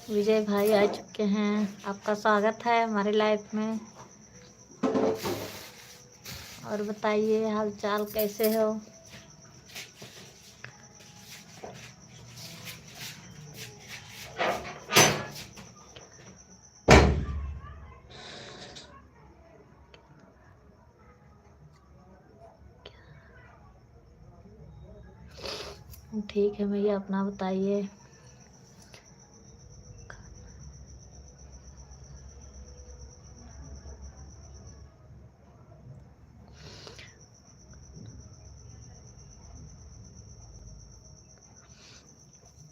विजय भाई आ चुके हैं। आपका स्वागत है हमारी लाइफ में। और बताइए हाल चाल कैसे हो। ठीक है भैया, अपना बताइए।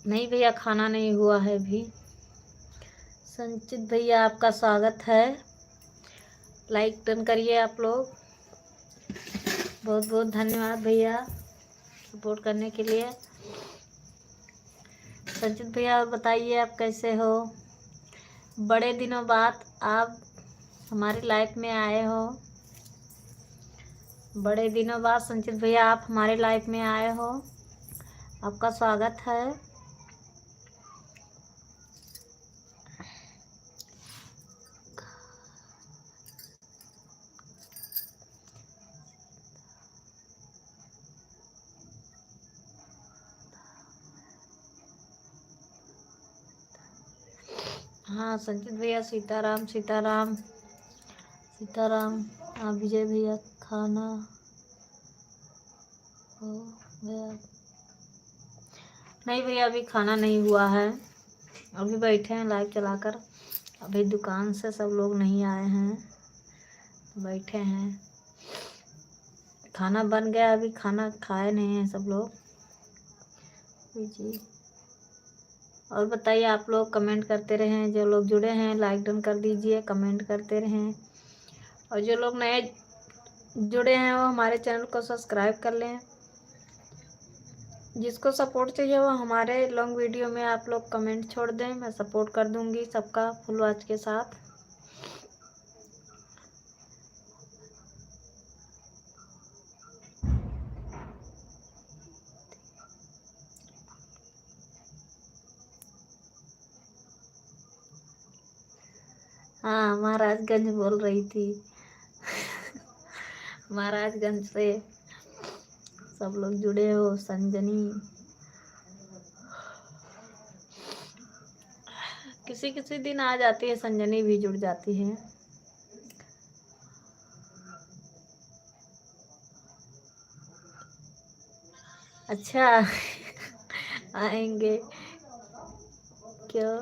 नहीं भैया, खाना नहीं हुआ है अभी। संचित भैया आपका स्वागत है। लाइक डन करिए आप लोग। बहुत बहुत धन्यवाद भैया सपोर्ट करने के लिए। संचित भैया और बताइए आप कैसे हो। बड़े दिनों बाद आप हमारी लाइफ में आए हो। बड़े दिनों बाद संचित भैया आप हमारे लाइफ में आए हो। आपका स्वागत है। हाँ संचित भैया, सीताराम सीताराम सीताराम। हाँ विजय भैया, खाना हो गया? नहीं भैया, अभी खाना नहीं हुआ है। अभी बैठे हैं लाइव चलाकर। अभी दुकान से सब लोग नहीं आए हैं, बैठे हैं। खाना बन गया, अभी खाना खाए नहीं हैं सब लोग जी। और बताइए, आप लोग कमेंट करते रहें। जो लोग जुड़े हैं लाइक डन कर दीजिए, कमेंट करते रहें। और जो लोग नए जुड़े हैं वो हमारे चैनल को सब्सक्राइब कर लें। जिसको सपोर्ट चाहिए वो हमारे लॉन्ग वीडियो में आप लोग कमेंट छोड़ दें, मैं सपोर्ट कर दूंगी सबका फुल वॉच के साथ। हाँ, महाराजगंज बोल रही थी। महाराजगंज से सब लोग जुड़े हो। संजनी, किसी किसी दिन आ जाती है, संजनी भी जुड़ जाती है। अच्छा। आएंगे, क्यों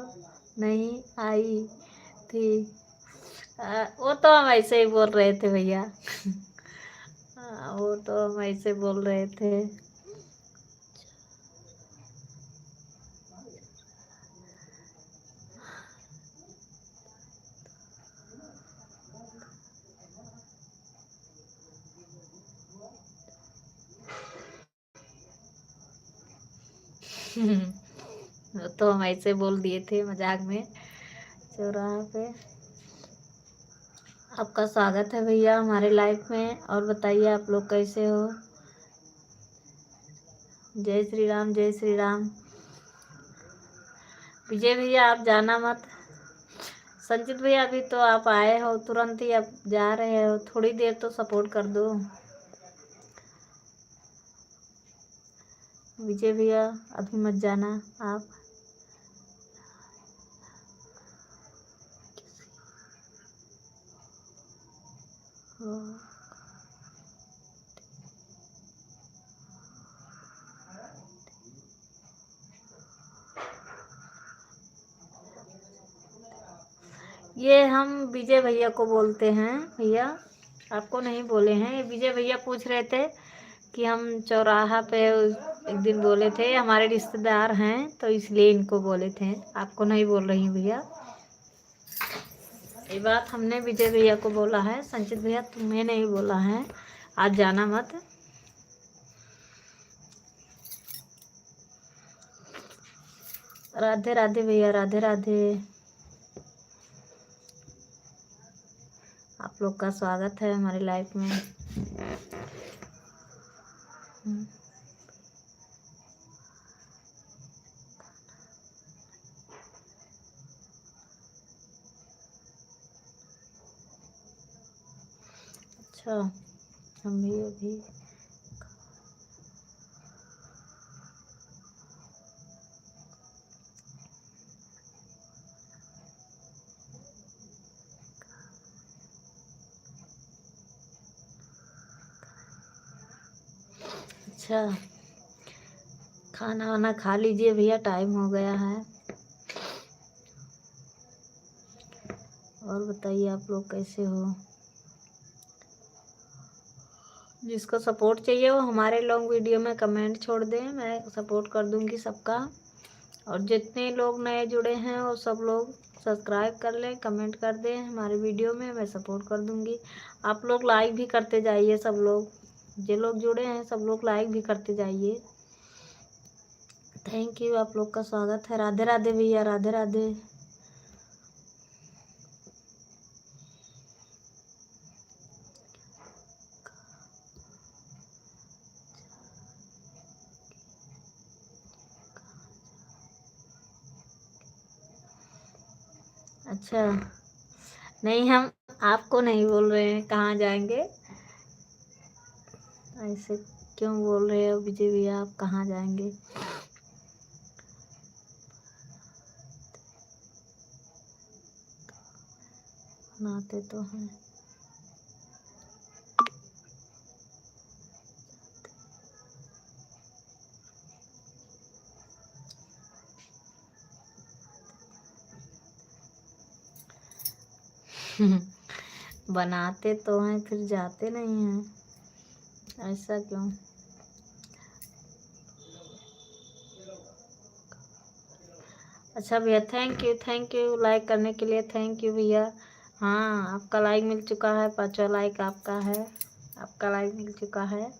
नहीं आई थी? वो तो हम ऐसे ही बोल रहे थे भैया। वो तो हम ऐसे बोल रहे थे। वो तो हम ऐसे बोल दिए थे मजाक में चौराहा पे। आपका स्वागत है भैया हमारे लाइफ में। और बताइए आप लोग कैसे हो। जय श्री राम, जय श्री राम। विजय भैया आप जाना मत। संचित भैया अभी तो आप आए हो, तुरंत ही आप जा रहे हो, थोड़ी देर तो सपोर्ट कर दो। विजय भैया अभी मत जाना आप। ये हम विजय भैया को बोलते हैं भैया, आपको नहीं बोले हैं। विजय भैया पूछ रहे थे कि हम चौराहा पे एक दिन बोले थे, हमारे रिश्तेदार हैं तो इसलिए इनको बोले थे, आपको नहीं बोल रही भैया। ये बात हमने विजय भैया को बोला है। संचित भैया तुम्हें नहीं बोला है, आज जाना मत। राधे राधे भैया, राधे राधे। आप लोग का स्वागत है हमारी लाइफ में। अच्छा, हम भी अभी अच्छा, खाना वाना खा लीजिए भैया, टाइम हो गया है। और बताइए आप लोग कैसे हो। जिसको सपोर्ट चाहिए वो हमारे लॉन्ग वीडियो में कमेंट छोड़ दें, मैं सपोर्ट कर दूंगी सबका। और जितने लोग नए जुड़े हैं वो सब लोग सब्सक्राइब कर लें, कमेंट कर दें हमारे वीडियो में, मैं सपोर्ट कर दूंगी। आप लोग लाइक भी करते जाइए, सब लोग जो लोग जुड़े हैं सब लोग लाइक भी करते जाइए। थैंक यू, आप लोग का स्वागत है। राधे राधे भैया, राधे राधे। अच्छा, नहीं हम आपको नहीं बोल रहे हैं कहाँ जाएंगे, ऐसे क्यों बोल रहे हो विजय भैया, आप कहाँ जाएंगे। बनाते तो हैं। बनाते तो हैं फिर जाते नहीं हैं, ऐसा क्यों। अच्छा भैया, थैंक यू लाइक करने के लिए, थैंक यू भैया। हाँ, आपका लाइक मिल चुका है, 5वां लाइक आपका है, आपका लाइक मिल चुका है।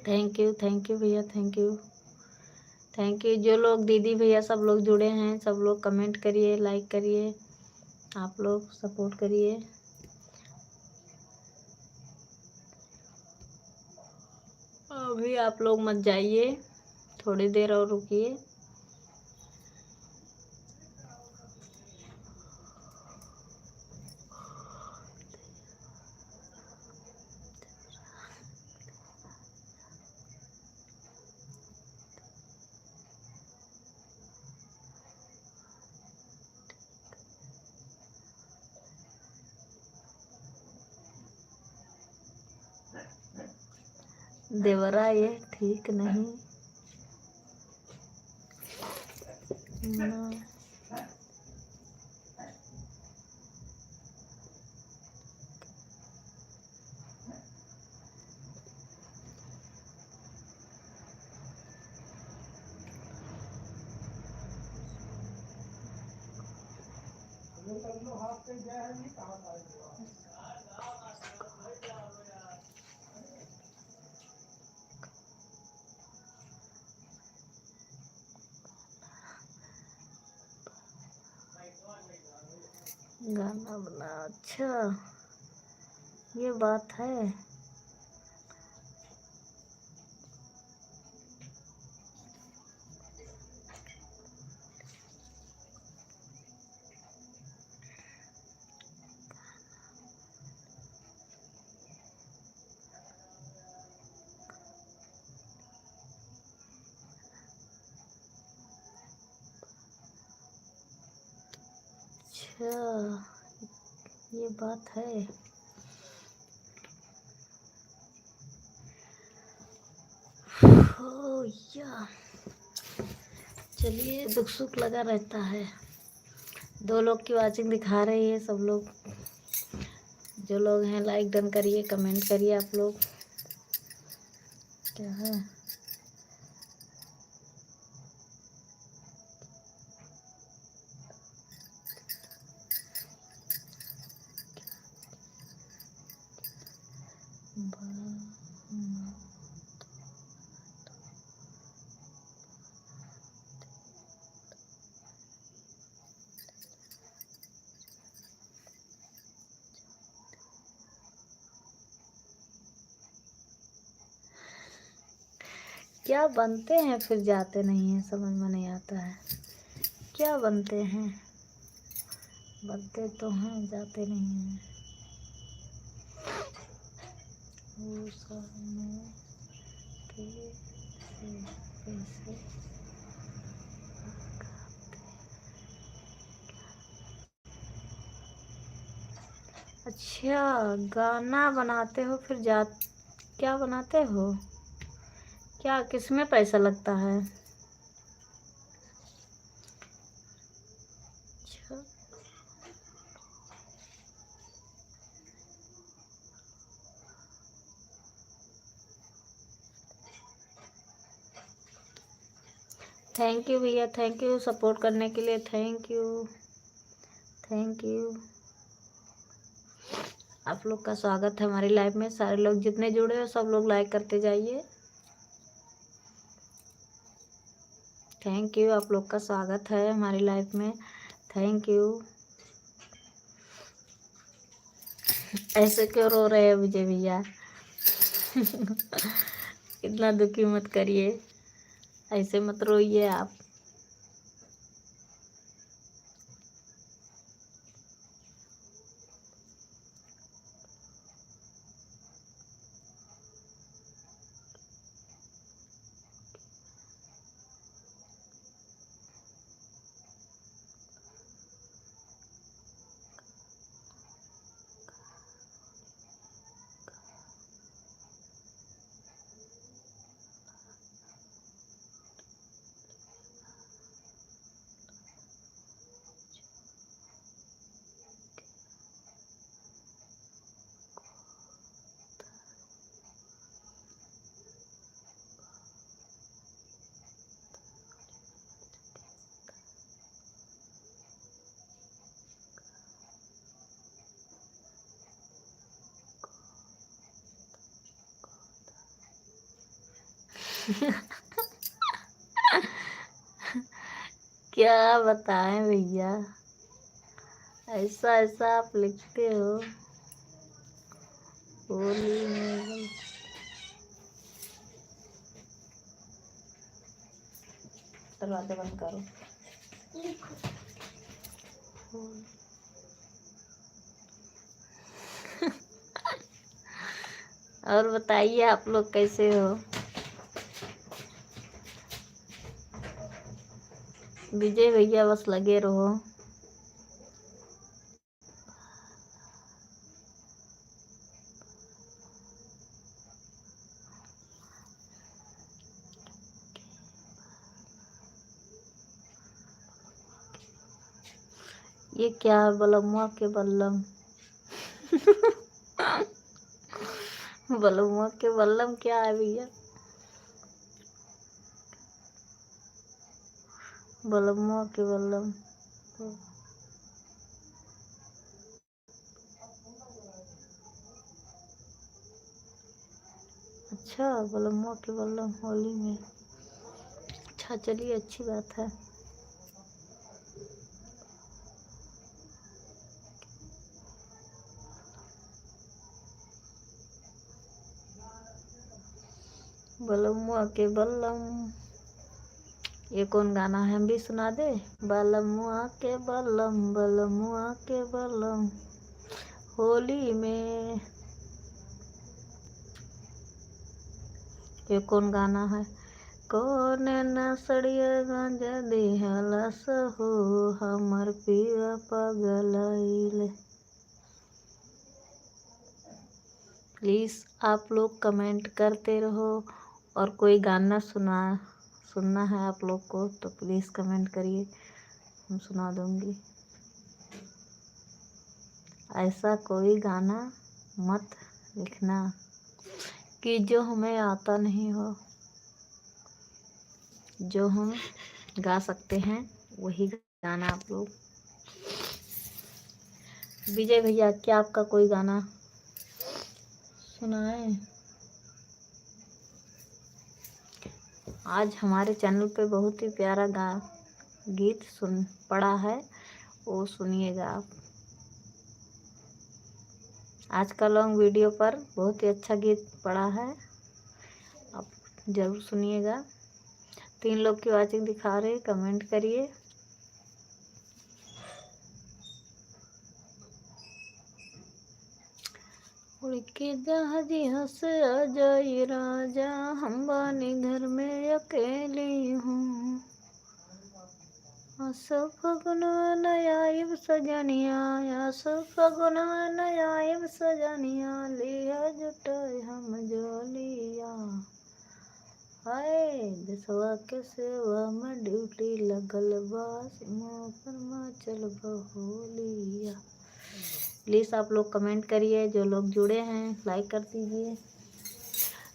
थैंक यू भैया, थैंक यू। जो लोग दीदी भैया सब लोग जुड़े हैं सब लोग कमेंट करिए, लाइक करिए, आप लोग सपोर्ट करिए। अभी आप लोग मत जाइए, थोड़ी देर और रुकिए। देवरा ये ठीक नहीं ना। गाना बना, अच्छा ये बात है। अच्छा ये बात है। ओ या, चलिए, दुख सुख लगा रहता है। 2 लोग की वाचिंग दिखा रही है, सब लोग जो लोग हैं लाइक डन करिए, कमेंट करिए आप लोग। क्या है, क्या बनते हैं फिर जाते नहीं हैं, समझ में नहीं आता है। क्या बनते हैं, बनते तो हैं जाते नहीं हैं। के पैसे। अच्छा, गाना बनाते हो फिर जा क्या बनाते हो, क्या किसमें पैसा लगता है? अच्छा, थैंक यू भैया, थैंक यू सपोर्ट करने के लिए, थैंक यू थैंक यू। आप लोग का स्वागत है हमारी लाइफ में। सारे लोग जितने जुड़े हो सब लोग लाइक करते जाइए। थैंक यू, आप लोग का स्वागत है हमारी लाइफ में, थैंक यू। ऐसे क्यों रो रहे हैं विजय भैया? इतना दुखी मत करिए, ऐसे मत रोइए आप। क्या बताएं भैया, ऐसा ऐसा आप लिखते हो। होली में दरवाजा बंद करो। और बताइए आप लोग कैसे हो? विजय भैया बस लगे रहो। ये क्या बलमुआ के बल्लम? बलमुआ के बल्लम क्या है भैया? बलमुआ के बल्लम, अच्छा बलमुआ के बल्लम होली में। अच्छा चलिए, अच्छी बात है। बलमुआ के बल्लम, ये कौन गाना है, हम भी सुना दे। बलमुआ के बल्लम, बलमुआ के बल्लम होली में, ये कौन गाना है? कौन नसड़िया गांजा दिहलस हो, हमर पिया पगलाइल। प्लीज़ आप लोग कमेंट करते रहो, और कोई गाना सुनना है आप लोग को तो प्लीज़ कमेंट करिए, हम सुना दूंगी। ऐसा कोई गाना मत लिखना कि जो हमें आता नहीं हो। जो हम गा सकते हैं वही गाना आप लोग। विजय भैया, क्या आपका कोई गाना सुनाए? आज हमारे चैनल पे बहुत ही प्यारा गीत सुन पड़ा है, वो सुनिएगा आप। आज का लॉन्ग वीडियो पर बहुत ही अच्छा गीत पड़ा है, आप ज़रूर सुनिएगा। 3 लोग की वाचिंग दिखा रहे, कमेंट करिए। उड़ के जहाज हंस आ जाए राजा, हम बानी घर में अकेली हूँ। आसो फगुन नयाइब सजनिया, आसो फगुन नयाइब सजनिया, लिया जुटाए हम जोलिया। हाय देशवा के सेवा में ड्यूटी लगल बा, सीमा पर माचल बहोलिया। प्लीज़ आप लोग कमेंट करिए, जो लोग जुड़े हैं लाइक कर दीजिए।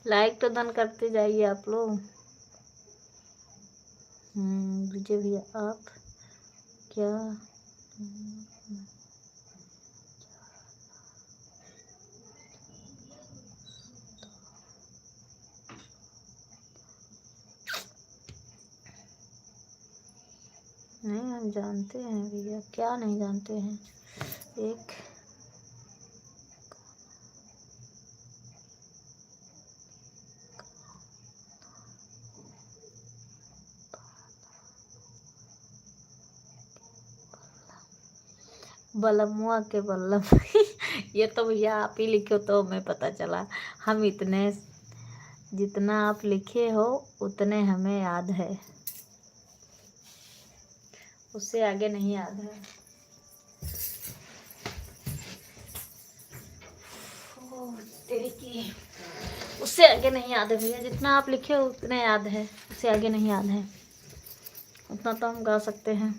लाइक तो डन करते जाइए आप लोग। विजय भैया आप क्या नहीं, हम जानते हैं भैया, क्या नहीं जानते हैं। एक बलमुआ के बल्लम ये तो भैया आप ही लिखो तो हमें पता चला। हम इतने, जितना आप लिखे हो उतने हमें याद है, उससे आगे नहीं याद है। तेरी की उससे आगे नहीं याद है भैया, जितना आप लिखे हो उतने याद है, उससे आगे नहीं याद है। उतना तो हम गा सकते हैं।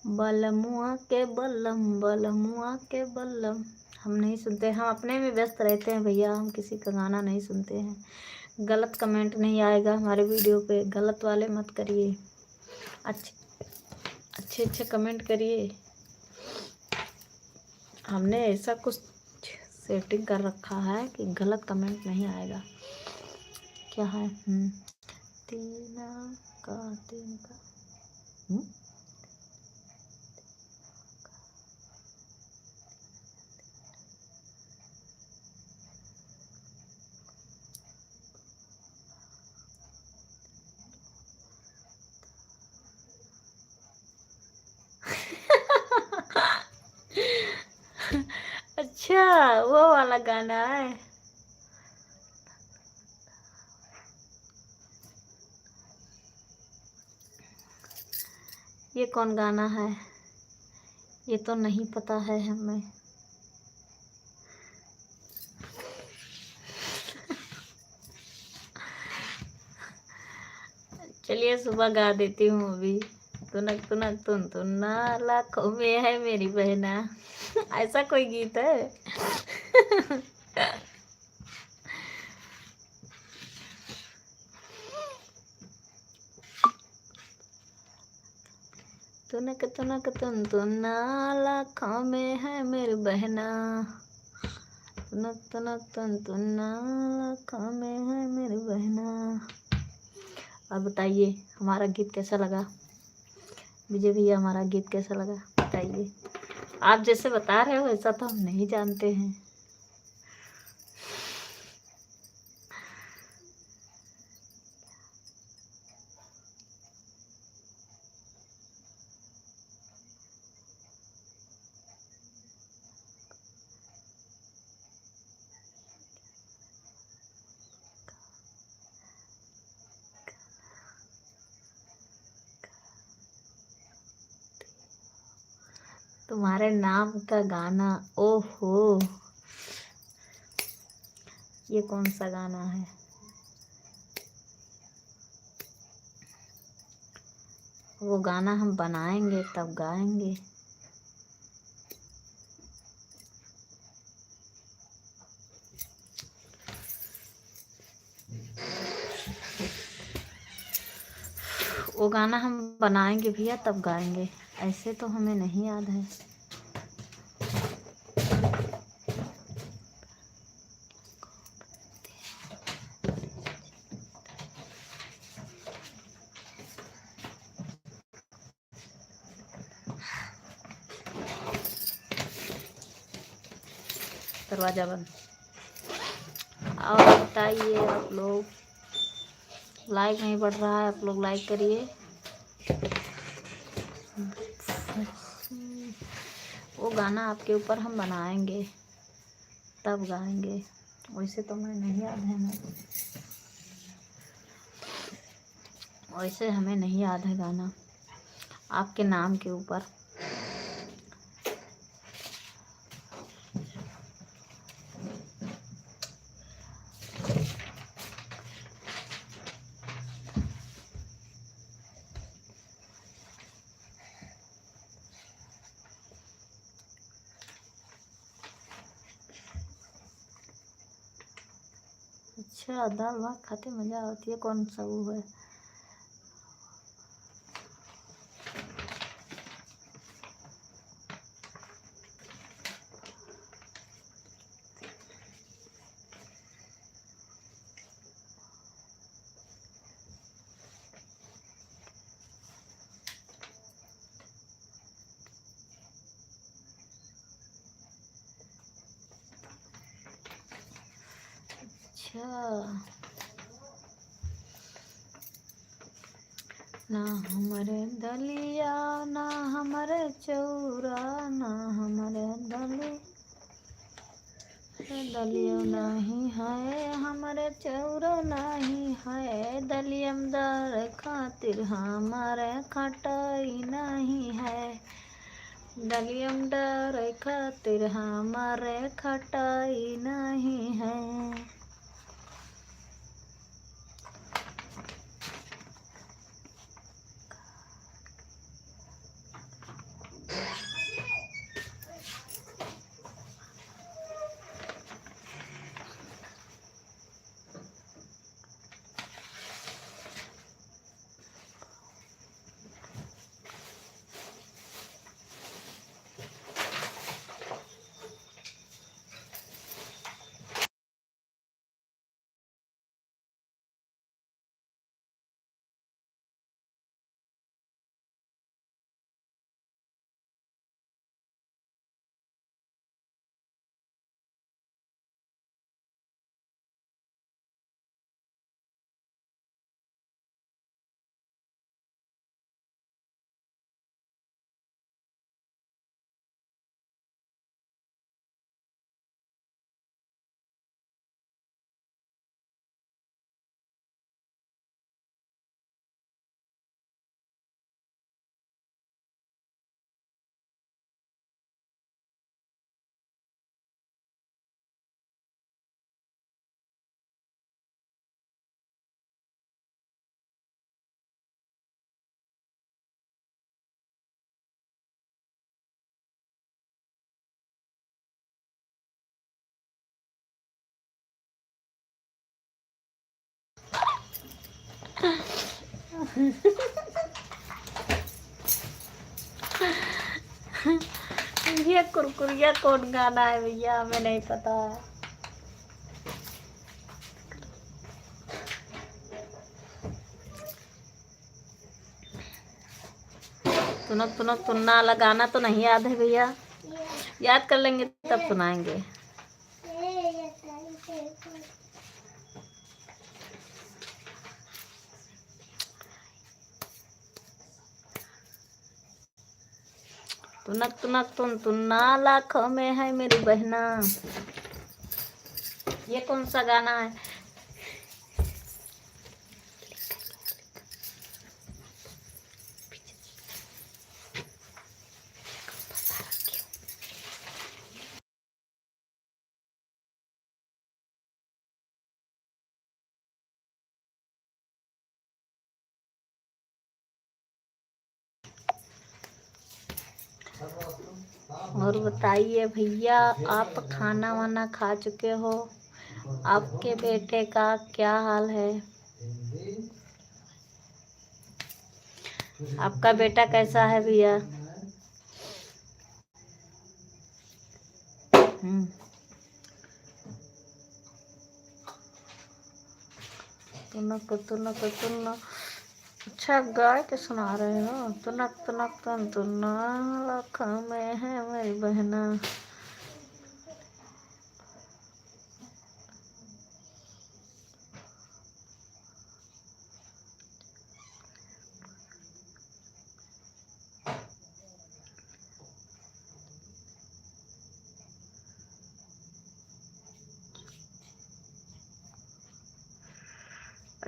बलमुआ के बल्लम, बलमुआ के बल्लम। हम नहीं सुनते, हम अपने में व्यस्त रहते हैं भैया, हम किसी का गाना नहीं सुनते हैं। गलत कमेंट नहीं आएगा हमारे वीडियो पे, गलत वाले मत करिए, अच्छे अच्छे अच्छे कमेंट करिए। हमने ऐसा कुछ सेटिंग कर रखा है कि गलत कमेंट नहीं आएगा। क्या है? तीन का अच्छा, वो वाला गाना है। ये कौन गाना है? ये तो नहीं पता है हमें। चलिए सुबह गा देती हूँ अभी। तुनक तुनक तुन तुन्ना, लाखों में है मेरी बहना। ऐसा कोई गीत है? तुनक तुनक तुन तुन्ना, लाखों में है मेरी बहना। तुनक तुनक तुन तुन्ना, लाखों में है मेरी बहना। अब बताइए हमारा गीत कैसा लगा? विजय भैया हमारा गीत कैसा लगा बताइए। आप जैसे बता रहे हो ऐसा तो हम नहीं जानते हैं। तुम्हारे नाम का गाना, ओहो, ये कौन सा गाना है? वो गाना हम बनाएंगे तब गाएंगे। वो गाना हम बनाएंगे भैया तब गाएंगे, ऐसे तो हमें नहीं याद है। दरवाजा बंद। और बताइए आप लोग, लाइक नहीं बढ़ रहा है, आप लोग लाइक करिए। वो वो गाना आपके ऊपर हम बनाएंगे तब गाएंगे। वैसे तो मैं नहीं याद है, मैं वैसे हमें नहीं याद है गाना आपके नाम के ऊपर। अच्छा, दाल भात खाते मज़ा आती है, कौन सा वो है? अच्छा, ना हमारे दलिया ना हमारे चौरा, ना हमारे दलियो नहीं है, हमारे चौरो नहीं है, दलियम दर खातिर हमारे खटाई नहीं है, दलियम डर खातिर हमारे खटाई नहीं है। ये कुरकुरिया कौन गाना है भैया, हमें नहीं पता है। तुनक तुनक तुन्ना वाला गाना तो नहीं याद है भैया, याद कर लेंगे तब सुनाएंगे। तुनक तुनक तुन तुन्ना लाखों में है मेरी बहना, ये कौन सा गाना है? और बताइए भैया, आप खाना वाना खा चुके हो? आपके बेटे का क्या हाल है? आपका बेटा कैसा है भैया? तुनक तुनक तुन्ना, अच्छा गाय के सुना रहे हो? तुनक तुनक तुन तुन्ना लाखों में है मेरी बहना।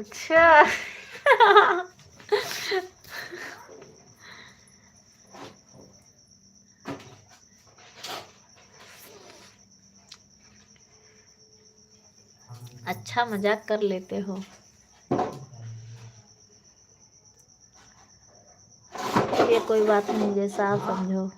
अच्छा। अच्छा मजाक कर लेते हो। ये कोई बात नहीं, जैसा आप समझो।